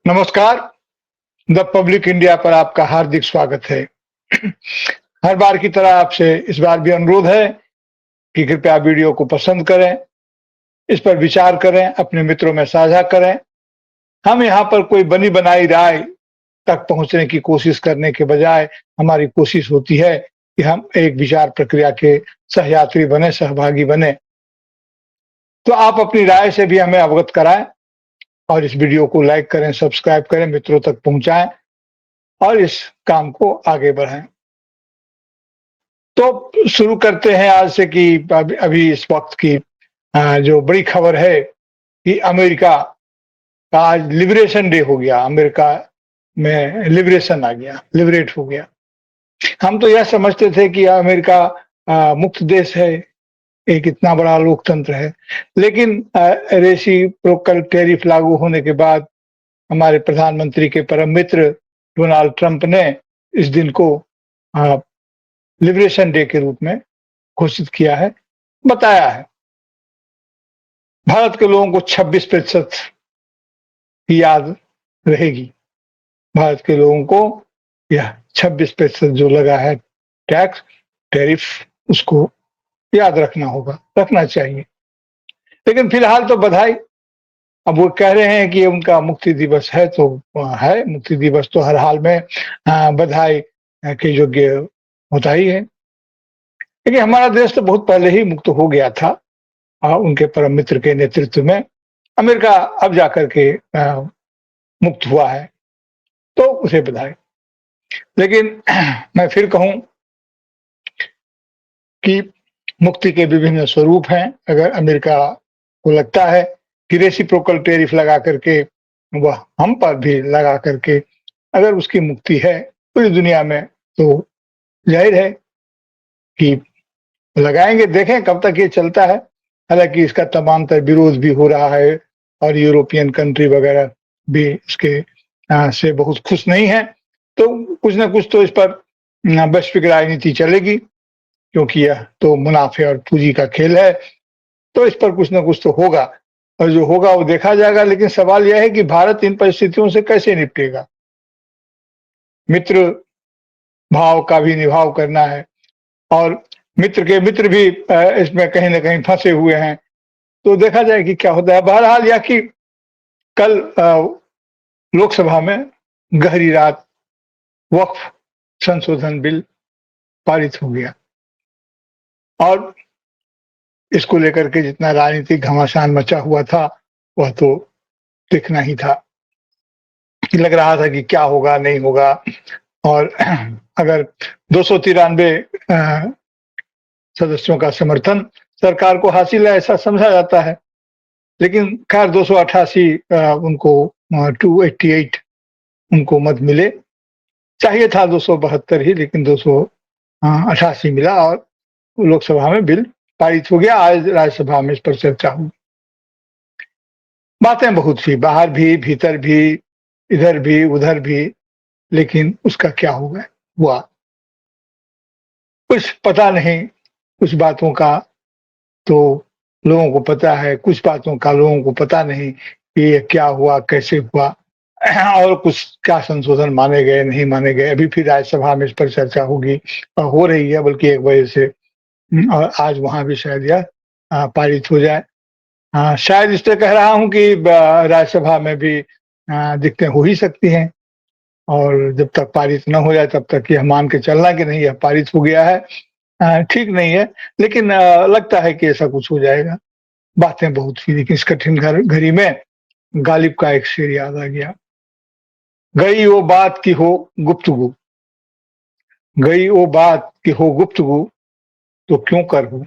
नमस्कार, the public India पर आपका हार्दिक स्वागत है। हर बार की तरह आपसे इस बार भी अनुरोध है कि कृपया वीडियो को पसंद करें, इस पर विचार करें, अपने मित्रों में साझा करें। हम यहाँ पर कोई बनी-बनाई राय तक पहुँचने की कोशिश करने के बजाय हमारी कोशिश होती है कि हम एक विचार प्रक्रिया के सहयात्री बने, सहभागी बने। तो आप अपनी राय से भी हमें अवगत कराएँ और इस वीडियो को लाइक करें, सब्सक्राइब करें, मित्रों तक पहुँचाएँ और इस काम को आगे बढ़ाएँ। तो शुरू करते हैं आज से कि अभी इस वक़्त की जो बड़ी खबर है कि अमेरिका का आज लिबरेशन डे हो गया। अमेरिका में लिबरेशन आ गया, लिबरेट हो गया। हम तो यह समझते थे कि अमेरिका मुक्त देश है, एक इतना बड़ा लोकतंत्र है। लेकिन रेसिप्रोकल टैरिफ लागू होने के बाद हमारे प्रधानमंत्री के परम मित्र डोनाल्ड ट्रंप ने इस दिन को अ, लिबरेशन डे के रूप में घोषित किया है, बताया है। भारत के लोगों को 26% की याद रहेगी। भारत के लोगों को यह 26% जो लगा है टैक्स, टैरिफ, उसको याद रखना होगा, रखना चाहिए। लेकिन फिलहाल तो बधाई। अब वो कह रहे हैं कि उनका मुक्ति दिवस है तो है, मुक्ति दिवस तो हर हाल में बधाई के योग्य होता ही है। लेकिन हमारा देश तो बहुत पहले ही मुक्त हो गया था उनके परम मित्र के नेतृत्व में। अमेरिका अब जाकर के मुक्त हुआ है, तो उसे बधाई। लेकिन मैं फिर कहूँ कि मुक्ति के विभिन्न स्वरूप हैं। अगर अमेरिका को लगता है कि रेसिप्रोकल टैरिफ लगा करके वह हम पर भी लगा करके अगर उसकी मुक्ति है पूरी दुनिया में, तो ज़ाहिर है कि लगाएँगे, देखें कब तक ये चलता है। हालाँकि इसका तमाम विरोध भी हो रहा है और यूरोपियन कंट्री वगैरह भी इसके से बहुत खुश नहीं है। तो कुछ न कुछ तो इस पर वैश्विक राजनीति चलेगी, क्योंकि यह तो मुनाफ़े और पूँजी का खेल है। तो इस पर कुछ न कुछ तो होगा और जो होगा वो देखा जाएगा। लेकिन सवाल यह है कि भारत इन परिस्थितियों से कैसे निपटेगा? मित्र भाव का भी निभाव करना है और मित्र के मित्र भी इसमें कहीं न कहीं फँसे हुए हैं। तो देखा जाए कि क्या होता है। बहरहाल यह कि कल लोकसभा में गहरी रात वक्फ संशोधन बिल पारित हो गया और इसको लेकर के जितना राजनीतिक घमासान मचा हुआ था, वह तो दिखना ही था। कि लग रहा था कि क्या होगा, नहीं होगा और अगर 293 सदस्यों का समर्थन सरकार को हासिल है ऐसा समझा जाता है। लेकिन खैर 288 उनको 288 उनको मत मिले। चाहिए था 272 ही, लेकिन 288 मिला और लोकसभा में बिल पारित हो गया। आज राज्यसभा में इस पर चर्चा हुई। बातें बहुत थी, बाहर भी, भीतर भी, इधर भी, उधर भी, लेकिन उसका क्या होगा हुआ। कुछ पता नहीं, कुछ बातों का तो लोगों को पता है, कुछ बातों का लोगों को पता नहीं कि ये क्या हुआ, कैसे हुआ और कुछ क्या संशोधन माने गए, नहीं माने गए। अभी फिर राज्यसभा में इस पर चर्चा होगी और हो रही है बल्कि 1 बजे से और आज वहाँ भी शायद यह पारित हो जाए। शायद इसलिए कह रहा हूँ कि राज्यसभा में भी दिक्कतें हो ही सकती हैं और जब तक पारित न हो जाए तब तक यह मान के चलना कि नहीं यह पारित हो गया है ठीक नहीं है। लेकिन लगता है कि ऐसा कुछ हो जाएगा। बातें बहुत थी, लेकिन इस कठिन घड़ी में गालिब का एक शेर याद आ गया। गई वो बात की हो गुफ्तगू, गई वो बात की हो गुफ्तगू, तो क्यों कर हो,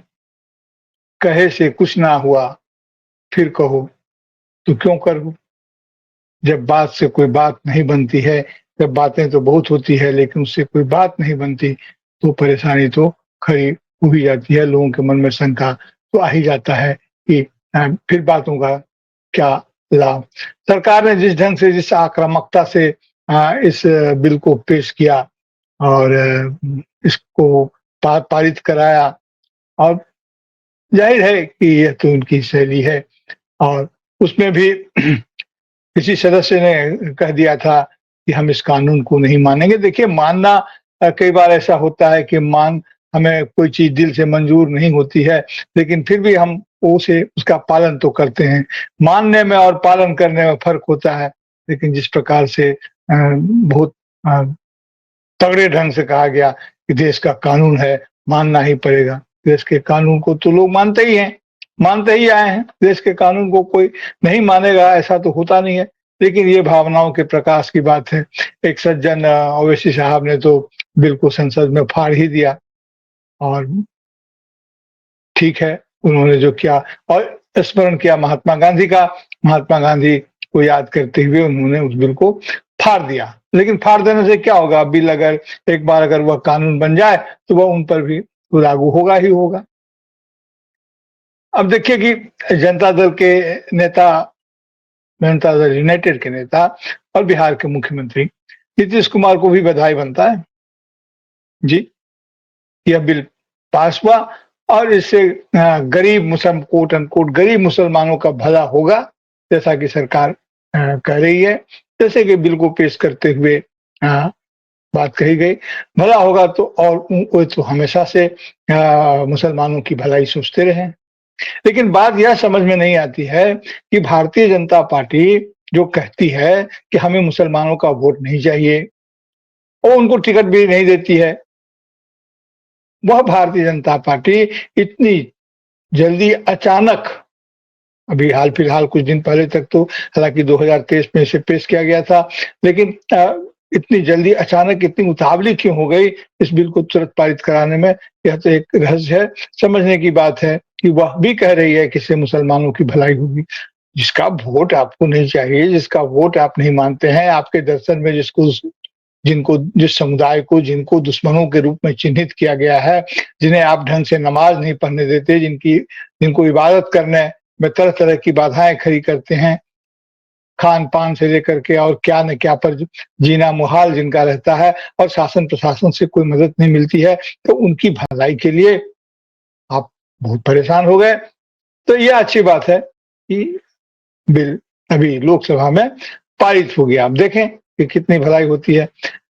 कहे से कुछ ना हुआ, फिर कहो तो क्यों कर हो। जब बात से कोई बात नहीं बनती है, जब बातें तो बहुत होती है लेकिन उससे कोई बात नहीं बनती, तो परेशानी तो खड़ी हो ही जाती है। लोगों के मन में शंका तो आ ही जाता है कि फिर बातों का क्या लाभ। सरकार ने जिस ढंग से, जिस आक्रामकता से इस बिल को पेश किया और इसको पारित कराया और ज़ाहिर है कि यह तो उनकी शैली है और उसमें भी किसी सदस्य ने कह दिया था कि हम इस कानून को नहीं मानेंगे। देखिए मानना कई बार ऐसा होता है कि हमें कोई चीज़ दिल से मंज़ूर नहीं होती है, लेकिन फिर भी हम उसे उसका पालन तो करते हैं। मानने में और पालन करने में फ़र्क होता है, लेकिन जिस प्रकार से बहुत अ, तगड़े ढंग से कहा गया कि देश का कानून है, मानना ही पड़ेगा। देश के कानून को तो लोग मानते ही हैं, मानते ही आए हैं। देश के कानून को कोई नहीं मानेगा ऐसा तो होता नहीं है। लेकिन ये भावनाओं के प्रकाश की बात है। एक सज्जन ओवैसी साहब ने तो बिल को संसद में फाड़ ही दिया और ठीक है, उन्होंने जो किया और स्मरण किया महात्मा गांधी का। महात्मा गांधी को याद करते हुए उन्होंने उस बिल को फाड़ दिया। लेकिन फाड़ देने से क्या होगा? बिल अगर एक बार अगर वह कानून बन जाए, तो वह उन पर भी लागू होगा ही होगा। अब देखिए कि जनता दल के नेता, जनता दल यूनाइटेड के नेता और बिहार के मुख्यमंत्री नीतीश कुमार को भी बधाई बनता है। जी, यह बिल पास हुआ और इससे गरीब मुसलमान कोट अनकोट गरीब मुसलमानों का भला होगा, जैसा कि सरकार कह रही है। जैसे कि बिल को पेश करते हुए अ, बात कही गई, भला होगा तो और वो तो हमेशा से मुसलमानों की भलाई सोचते रहे हैं। लेकिन बात यह समझ में नहीं आती है कि भारतीय जनता पार्टी जो कहती है कि हमें मुसलमानों का वोट नहीं चाहिए, और उनको टिकट भी नहीं देती है, वह भारतीय जनता पार्टी इतनी जल्दी अचानक, अभी हाल-फिलहाल कुछ दिन पहले तक तो हालाँकि 2023 में इसे पेश किया गया था, लेकिन इतनी जल्दी अचानक इतनी उतावली क्यों हो गई इस बिल को तुरंत पारित कराने में? यह तो एक रहस्य है। समझने की बात है कि वह भी कह रही है कि इससे मुसलमानों की भलाई होगी। जिसका वोट आपको नहीं चाहिए, जिसका वोट आप नहीं मानते हैं, आपके दर्शन में जिनको जिस समुदाय को जिनको दुश्मनों के रूप में चिन्हित किया गया है, जिन्हें आप ढंग से नमाज़ नहीं पढ़ने देते, जिनको इबादत करने में तरह-तरह की बाधाएँ खड़ी करते हैं, खान-पान से लेकर के और क्या न क्या पर जीना मुहाल जिनका रहता है और शासन-प्रशासन से कोई मदद नहीं मिलती है, तो उनकी भलाई के लिए आप बहुत परेशान हो गए। तो ये अच्छी बात है कि बिल अभी लोकसभा में पारित हो गया। अब देखें कि कितनी भलाई होती है।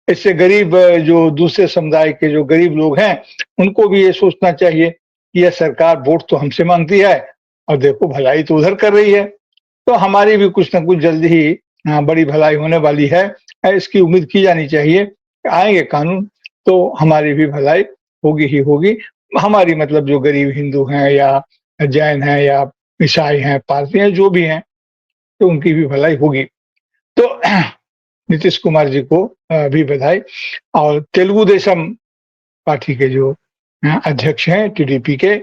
इससे गरीब जो दूसरे समुदाय के जो गरीब लोग हैं, उनको भी ये सोचना चाहिए कि यह सरकार वोट तो हमसे माँगती है और देखो भलाई तो उधर कर रही है। तो हमारी भी कुछ न कुछ जल्द ही बड़ी भलाई होने वाली है। इसकी उम्मीद की जानी चाहिए। आएँगे कानून तो हमारी भी भलाई होगी ही होगी। हमारी मतलब जो गरीब हिंदू हैं या जैन हैं या ईसाई हैं, पारसी हैं, जो भी हैं, तो उनकी भी भलाई होगी। तो नीतीश कुमार जी को भी बधाई। और तेलुगु देशम पार्टी के जो अध्यक्ष हैं टीडीपी के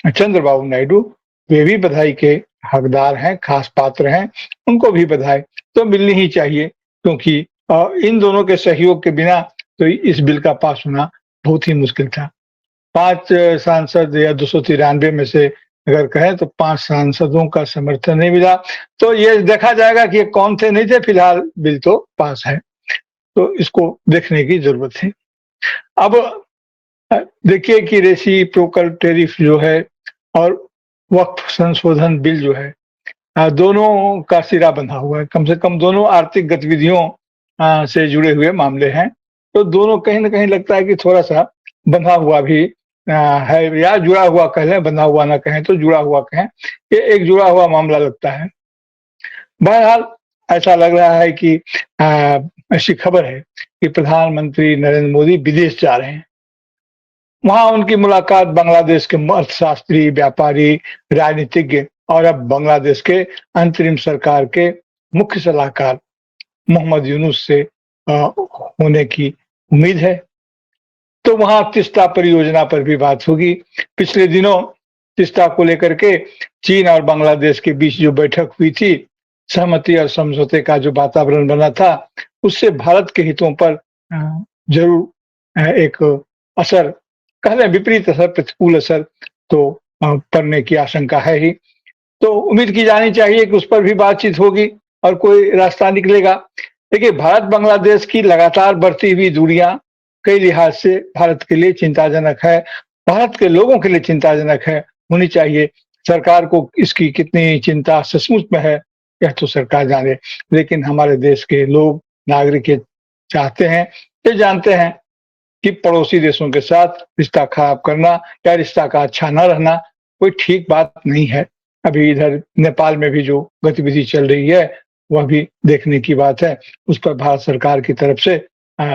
चंद्रबाबू नायडू, वे भी बधाई के हकदार हैं, खास पात्र हैं, उनको भी बधाई तो मिलनी ही चाहिए क्योंकि इन दोनों के सहयोग के बिना तो इस बिल का पास होना बहुत ही मुश्किल था। 5 सांसद या 293 में से अगर कहें तो 5 सांसदों का समर्थन नहीं मिला, तो ये देखा जाएगा कि ये कौन थे नहीं थे, फिलहाल बिल तो पास है, तो इसको देखने की ज़रूरत है। अब देखिए कि रेसिप्रोकल टैरिफ जो है और वक़्फ संशोधन बिल जो है, दोनों का सिरा बंधा हुआ है। कम से कम दोनों आर्थिक गतिविधियों से जुड़े हुए मामले हैं। तो दोनों कहीं न कहीं लगता है कि थोड़ा-सा बंधा हुआ भी है या जुड़ा हुआ कह लें, बंधा हुआ ना कहें तो जुड़ा हुआ कहें। ये एक जुड़ा हुआ मामला लगता है। बहरहाल ऐसा लग रहा है कि ऐसी खबर है कि प्रधानमंत्री नरेंद्र मोदी विदेश जा रहे हैं। वहाँ उनकी मुलाकात बांग्लादेश के अर्थशास्त्री, व्यापारी, राजनीतिज्ञ और अब बांग्लादेश के अंतरिम सरकार के मुख्य सलाहकार मोहम्मद यूनुस से होने की उम्मीद है। तो वहाँ तीस्ता परियोजना पर भी बात होगी। पिछले दिनों तीस्ता को लेकर के चीन और बांग्लादेश के बीच जो बैठक हुई थी, सहमति और समझौते का जो वातावरण बना था, उससे भारत के हितों पर ज़रूर एक असर, कह लें विपरीत असर, प्रतिकूल असर तो पड़ने की आशंका है ही। तो उम्मीद की जानी चाहिए कि उस पर भी बातचीत होगी और कोई रास्ता निकलेगा। देखिए, भारत-बांग्लादेश की लगातार बढ़ती हुई दूरियाँ कई लिहाज से भारत के लिए चिंताजनक है, भारत के लोगों के लिए चिंताजनक है, होनी चाहिए। सरकार को इसकी कितनी चिंता सचमुच में है, यह तो सरकार जाने। लेकिन हमारे देश के लोग, नागरिक ये चाहते हैं, ये जानते हैं कि पड़ोसी देशों के साथ रिश्ता खराब करना या रिश्ता का अच्छा न रहना कोई ठीक बात नहीं है। अभी इधर नेपाल में भी जो गतिविधि चल रही है, वह भी देखने की बात है। उस पर भारत सरकार की तरफ से अ,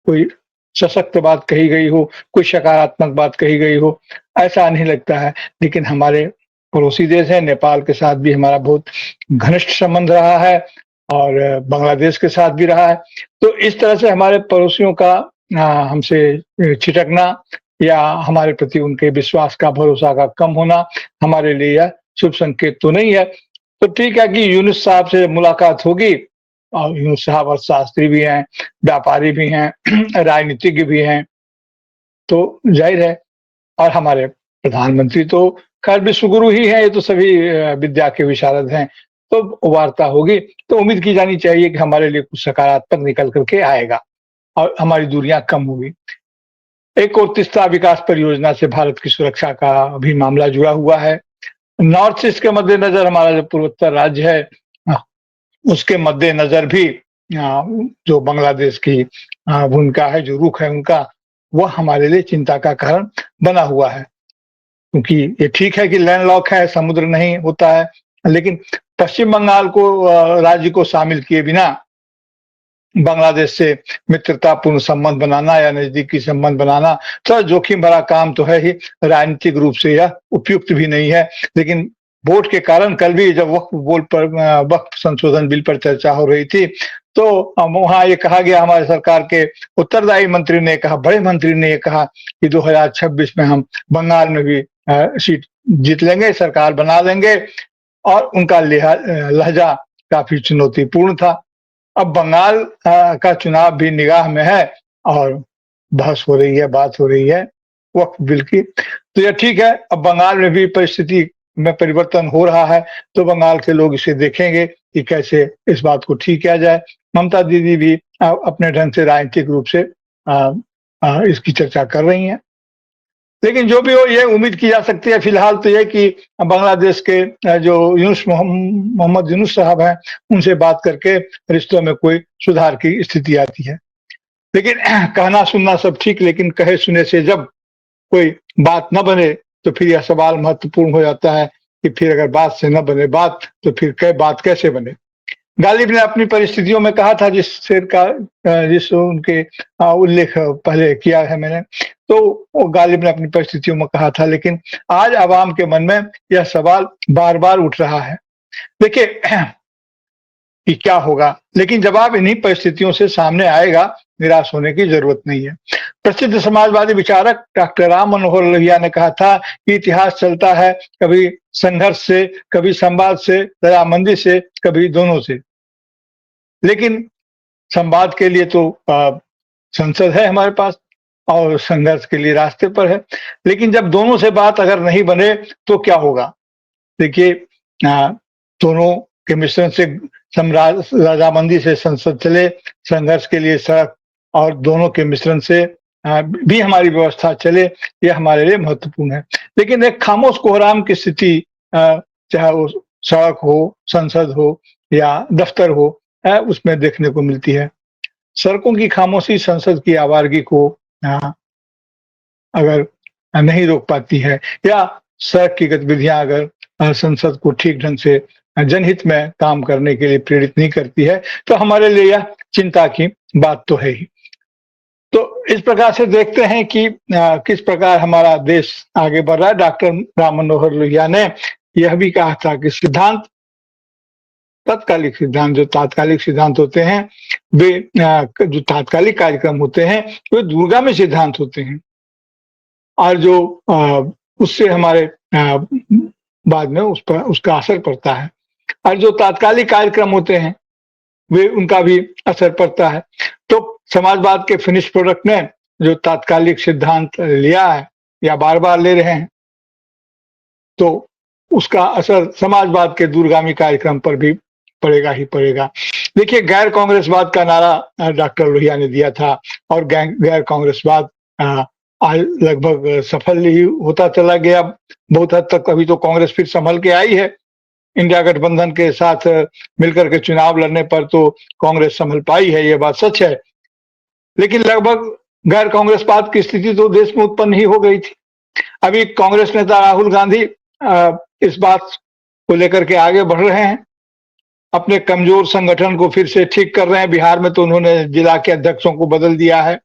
कोई सशक्त बात कही गई हो, कोई सकारात्मक बात कही गई हो, ऐसा नहीं लगता है। लेकिन हमारे पड़ोसी देश हैं, नेपाल के साथ भी हमारा बहुत घनिष्ठ संबंध रहा है और बांग्लादेश के साथ भी रहा है। तो इस तरह से हमारे पड़ोसियों का हमसे छिटकना या हमारे प्रति उनके विश्वास का, भरोसा का कम होना हमारे लिए यह शुभ संकेत तो नहीं है। तो ठीक है कि यूनुस साहब से मुलाकात होगी और यूनुस साहब अर्थशास्त्री भी हैं, व्यापारी भी हैं, राजनीतिज्ञ भी हैं, तो ज़ाहिर है। और हमारे प्रधानमंत्री तो खैर विश्वगुरु ही हैं, ये तो सभी विद्या के विशारद हैं। तो वार्ता होगी, तो उम्मीद की जानी चाहिए कि हमारे लिए कुछ सकारात्मक निकल कर के आएगा और हमारी दूरियां कम होगी। एक और तीस्ता विकास परियोजना से भारत की सुरक्षा का भी मामला जुड़ा हुआ है। नॉर्थ ईस्ट के मद्देनजर हमारा जो पूर्वोत्तर राज्य है, उसके मद्देनजर भी जो बांग्लादेश की भूमिका है, जो रुख है उनका, वह हमारे लिए चिंता का कारण बना हुआ है। क्योंकि ये ठीक है कि लैंडलॉक है, समुद्र नहीं होता है, लेकिन पश्चिम बंगाल को राज्य को शामिल किए बिना बांग्लादेश से मित्रतापूर्ण संबंध बनाना या नजदीकी संबंध बनाना थोड़ा जोखिम भरा काम तो है ही। राजनीतिक रूप से यह उपयुक्त भी नहीं है। लेकिन वोट के कारण कल भी जब वक्फ संशोधन बिल पर चर्चा हो रही थी, तो वहां ये कहा गया, हमारे सरकार के उत्तरदायी मंत्री ने कहा, बड़े मंत्री ने ये कहा कि 2026 में हम बंगाल में भी सीट जीत लेंगे, सरकार बना लेंगे। और उनका लहजा काफी चुनौतीपूर्ण था। अब बंगाल का चुनाव भी निगाह में है और बहस हो रही है, बात हो रही है वक्फ बिल की। तो ये ठीक है, अब बंगाल में भी परिस्थिति में परिवर्तन हो रहा है, तो बंगाल के लोग इसे देखेंगे कि कैसे इस बात को ठीक किया जाए। ममता दीदी भी अपने ढंग से राजनीतिक रूप से इसकी चर्चा कर रही हैं। लेकिन जो भी हो, ये उम्मीद की जा सकती है फिलहाल तो ये कि बांग्लादेश के जो मोहम्मद यूनुस साहब हैं, उनसे बात करके रिश्तों में कोई सुधार की स्थिति आती है। लेकिन कहना सुनना सब ठीक, लेकिन कहे सुने से जब कोई बात न बने, तो फिर यह सवाल महत्वपूर्ण हो जाता है कि फिर अगर बात से न बने बात, तो फिर बात कैसे बने। गालिब ने अपनी परिस्थितियों में कहा था, जिस शेर का जिस उनके उल्लेख पहले किया है मैंने, तो वो गालिब ने अपनी परिस्थितियों में कहा था। लेकिन आज आवाम के मन में यह सवाल बार-बार उठ रहा है। देखिए कि क्या होगा, लेकिन जवाब इन्हीं परिस्थितियों से सामने आएगा, निराश होने की जरूरत नहीं है। प्रसिद्ध समाजवादी विचारक डॉक्टर राम मनोहर लोहिया ने कहा था कि इतिहास चलता है कभी संघर्ष से, कभी संवाद से, रजामंदी से, कभी दोनों से। लेकिन संवाद के लिए तो संसद है हमारे पास और संघर्ष के लिए रास्ते पर है। लेकिन जब दोनों से बात अगर नहीं बने तो क्या होगा? देखिए दोनों के मिश्रण से रजामंदी से संसद चले, संघर्ष के लिए सड़क, और दोनों के मिश्रण से भी हमारी व्यवस्था चले, ये हमारे लिए महत्वपूर्ण है। लेकिन एक खामोश कोहराम की स्थिति, चाहे वो सड़क हो, संसद हो या दफ्तर हो, उसमें देखने को मिलती है। सड़कों की खामोशी संसद की आवारगी को अगर नहीं रोक पाती है, या सड़क की गतिविधियां अगर संसद को ठीक ढंग से जनहित में काम करने के लिए प्रेरित नहीं करती है, तो हमारे लिए यह चिंता की बात तो है ही। तो इस प्रकार से देखते हैं कि किस प्रकार हमारा देश आगे बढ़ रहा है। डॉक्टर राम मनोहर लोहिया ने यह भी कहा था कि सिद्धांत, तत्कालिक सिद्धांत, जो तात्कालिक सिद्धांत होते हैं, वे जो तात्कालिक कार्यक्रम होते हैं, वे दूरगामी सिद्धांत होते हैं, और जो उससे हमारे बाद में उस पर उसका असर पड़ता है। और जो तात्कालिक कार्यक्रम होते हैं, वे उनका भी असर पड़ता है। तो समाजवाद के फिनिश प्रोडक्ट ने जो तात्कालिक सिद्धांत लिया है या बार-बार ले रहे हैं, तो उसका असर समाजवाद के दूरगामी कार्यक्रम पर भी पड़ेगा ही पड़ेगा। देखिए, गैर कांग्रेसवाद का नारा डॉक्टर लोहिया ने दिया था, और गैर कांग्रेसवाद आज लगभग सफल ही होता चला गया बहुत हद तक। अभी तो कांग्रेस फिर संभल के आई है, इंडिया गठबंधन के साथ मिलकर के चुनाव लड़ने पर तो कांग्रेस संभल पाई है, ये बात सच है। लेकिन लगभग गैर कांग्रेसवाद की स्थिति तो देश में उत्पन्न ही हो गई थी। अभी कांग्रेस नेता राहुल गांधी इस बात को लेकर के आगे बढ़ रहे हैं, अपने कमजोर संगठन को फिर से ठीक कर रहे हैं। बिहार में तो उन्होंने जिला के अध्यक्षों को बदल दिया है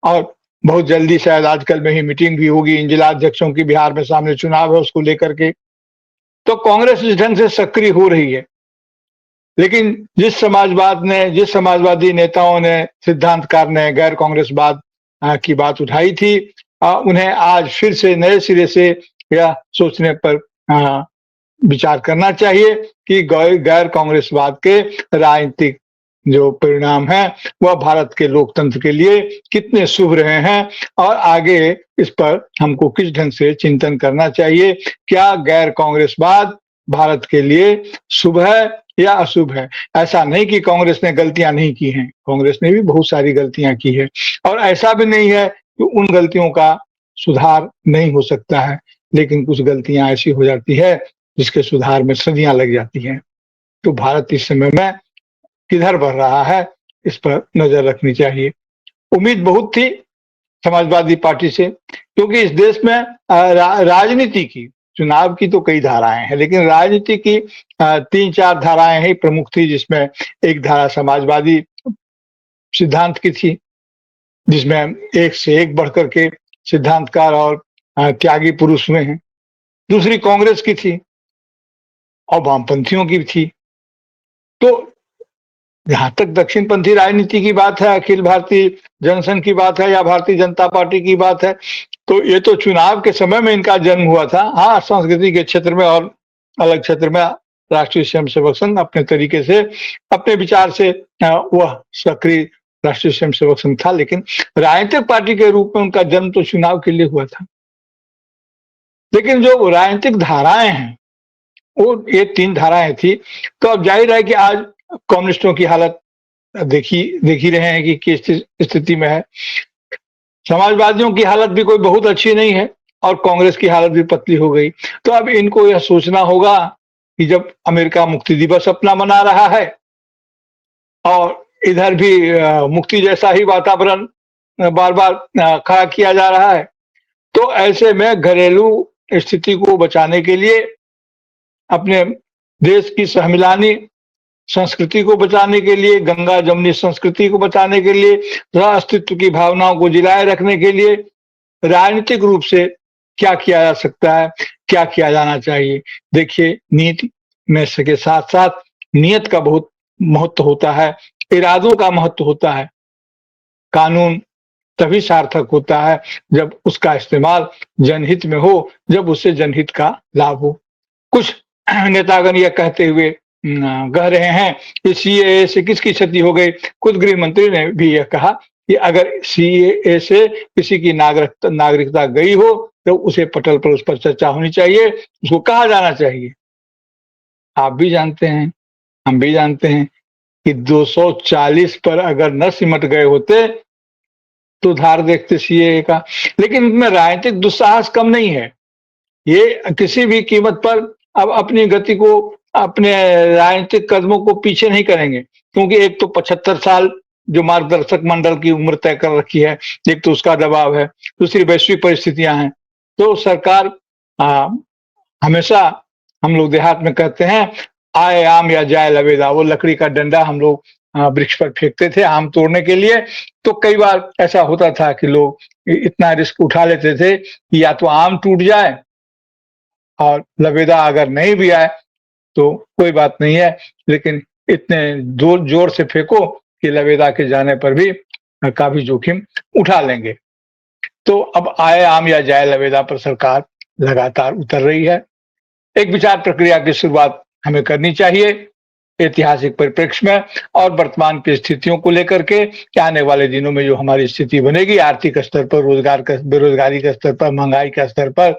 और बहुत जल्दी शायद आजकल में ही मीटिंग भी होगी इन जिला अध्यक्षों की। बिहार में सामने चुनाव है, उसको लेकर के तो कांग्रेस इस ढंग से सक्रिय हो रही है। लेकिन जिस समाजवादी नेताओं ने, सिद्धांतकार ने गैर कांग्रेसवाद की बात उठाई थी, उन्हें आज फिर से नए सिरे से यह सोचने पर विचार करना चाहिए कि गैर कांग्रेसवाद के राजनीतिक जो परिणाम हैं वह भारत के लोकतंत्र के लिए कितने शुभ रहे हैं और आगे इस पर हमको किस ढंग से चिंतन करना चाहिए। क्या गैर कांग्रेसवाद भारत के लिए शुभ है या अशुभ है? ऐसा नहीं कि कांग्रेस ने गलतियां नहीं की हैं, कांग्रेस ने भी बहुत सारी गलतियां की है और ऐसा भी नहीं है कि उन गलतियों का सुधार नहीं हो सकता है, लेकिन कुछ गलतियां ऐसी हो जाती है जिसके सुधार में सदियां लग जाती हैं। तो भारत इस समय में किधर बढ़ रहा है, इस पर नजर रखनी चाहिए। उम्मीद बहुत थी समाजवादी पार्टी से, क्योंकि इस देश में राजनीति की, चुनाव की तो कई धाराएं हैं, लेकिन राजनीति की 3-4 धाराएं ही प्रमुख थी, जिसमें एक धारा समाजवादी सिद्धांत की थी, जिसमें एक से एक बढ़कर के सिद्धांतकार और त्यागी पुरुष हुए हैं। दूसरी कांग्रेस की थी और वामपंथियों की भी थी। तो जहां तक दक्षिणपंथी राजनीति की बात है, अखिल भारतीय जनसंघ की बात है या भारतीय जनता पार्टी की बात है, तो ये तो चुनाव के समय में इनका जन्म हुआ था। हाँ, संस्कृति के क्षेत्र में और अलग क्षेत्र में राष्ट्रीय स्वयंसेवक संघ अपने तरीके से, अपने विचार से वह सक्रिय राष्ट्रीय स्वयंसेवक संघ था, लेकिन राजनीतिक पार्टी के रूप में उनका जन्म तो चुनाव के लिए हुआ था। लेकिन जो राजनीतिक धाराएं हैं वो ये 3 धाराएं थी। तो अब जाहिर है कि आज कम्युनिस्टों की हालत देख ही रहे हैं कि किस स्थिति में है। समाजवादियों की हालत भी कोई बहुत अच्छी नहीं है और कांग्रेस की हालत भी पतली हो गई। तो अब इनको यह सोचना होगा कि जब अमेरिका मुक्ति दिवस अपना मना रहा है और इधर भी मुक्ति जैसा ही वातावरण बार-बार खड़ा किया जा रहा है, तो ऐसे में घरेलू स्थिति को बचाने के लिए, अपने देश की सहमिलानी संस्कृति को बचाने के लिए, गंगा जमुनी संस्कृति को बचाने के लिए, सह अस्तित्व की भावनाओं को जिलाए रखने के लिए राजनीतिक रूप से क्या किया जा सकता है, क्या किया जाना चाहिए। देखिए, नीति में के साथ-साथ नियत का बहुत महत्व होता है, इरादों का महत्व होता है। कानून तभी सार्थक होता है जब उसका इस्तेमाल जनहित में हो, जब उससे जनहित का लाभ हो। कुछ नेतागण यह कहते हुए कह रहे हैं कि सीएए से किसकी क्षति हो गई। खुद गृह मंत्री ने भी यह कहा कि अगर सीएए से किसी की नागरिकता गई हो तो उसे पटल पर उस पर चर्चा होनी चाहिए, उसको कहा जाना चाहिए। आप भी जानते हैं, हम भी जानते हैं कि 240 पर अगर न सिमट गए होते तो धार देखते सीएए का। लेकिन इनमें राजनीतिक दुस्साहस कम नहीं है। ये किसी भी कीमत पर अब अपनी गति को, अपने राजनीतिक कदमों को पीछे नहीं करेंगे, क्योंकि एक तो 75 साल जो मार्गदर्शक मंडल की उम्र तय कर रखी है, एक तो उसका दबाव है, दूसरी वैश्विक परिस्थितियां हैं। तो सरकार हमेशा, हम लोग देहात में कहते हैं, आए आम या जाए लबेदा, वो लकड़ी का डंडा हम लोग वृक्ष पर फेंकते थे आम तोड़ने के लिए। तो कई बार ऐसा होता था कि लोग इतना रिस्क उठा लेते थे कि या तो आम टूट जाए और लबेदा अगर नहीं भी आए तो कोई बात नहीं है, लेकिन इतने जोर से फेंको कि लबेदा के जाने पर भी काफी जोखिम उठा लेंगे। तो अब आए आम या जाए लबेदा पर सरकार लगातार उतर रही है। एक विचार प्रक्रिया की शुरुआत हमें करनी चाहिए ऐतिहासिक परिप्रेक्ष्य में और वर्तमान की स्थितियों को लेकर के कि आने वाले दिनों में जो हमारी स्थिति बनेगी, आर्थिक स्तर पर, बेरोजगारी के स्तर पर, महंगाई के स्तर पर,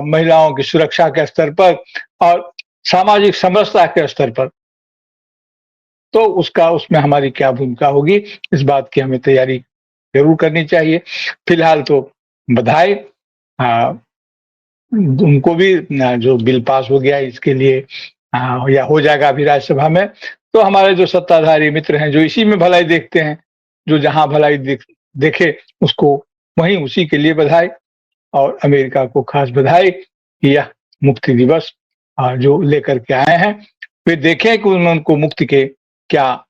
महिलाओं की सुरक्षा के स्तर पर और सामाजिक समरसता के स्तर पर, तो उसमें हमारी क्या भूमिका होगी, इस बात की हमें तैयारी जरूर करनी चाहिए। फिलहाल तो बधाई उनको भी, जो बिल पास हो गया इसके लिए या हो जाएगा अभी राज्यसभा में, तो हमारे जो सत्ताधारी मित्र हैं, जो इसी में भलाई देखते हैं, जो जहाँ भलाई देखे उसको वहीं उसी के लिए बधाई, और अमेरिका को खास बधाई कि यह मुक्ति दिवस जो लेकर के आए हैं। फिर देखें कि उनको मुक्ति के क्या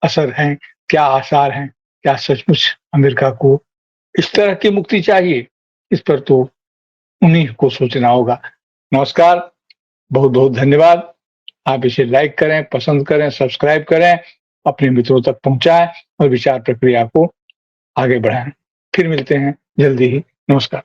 असर हैं, क्या आसार हैं, क्या सचमुच अमेरिका को इस तरह की मुक्ति चाहिए? इस पर तो उन्हीं को सोचना होगा। नमस्कार, बहुत-बहुत धन्यवाद। आप इसे लाइक करें, पसंद करें, सब्सक्राइब करें, अपने मित्रों तक पहुँचाएँ और विचार प्रक्रिया को आगे बढ़ाएँ। फिर मिलते हैं जल्दी ही। नमस्कार।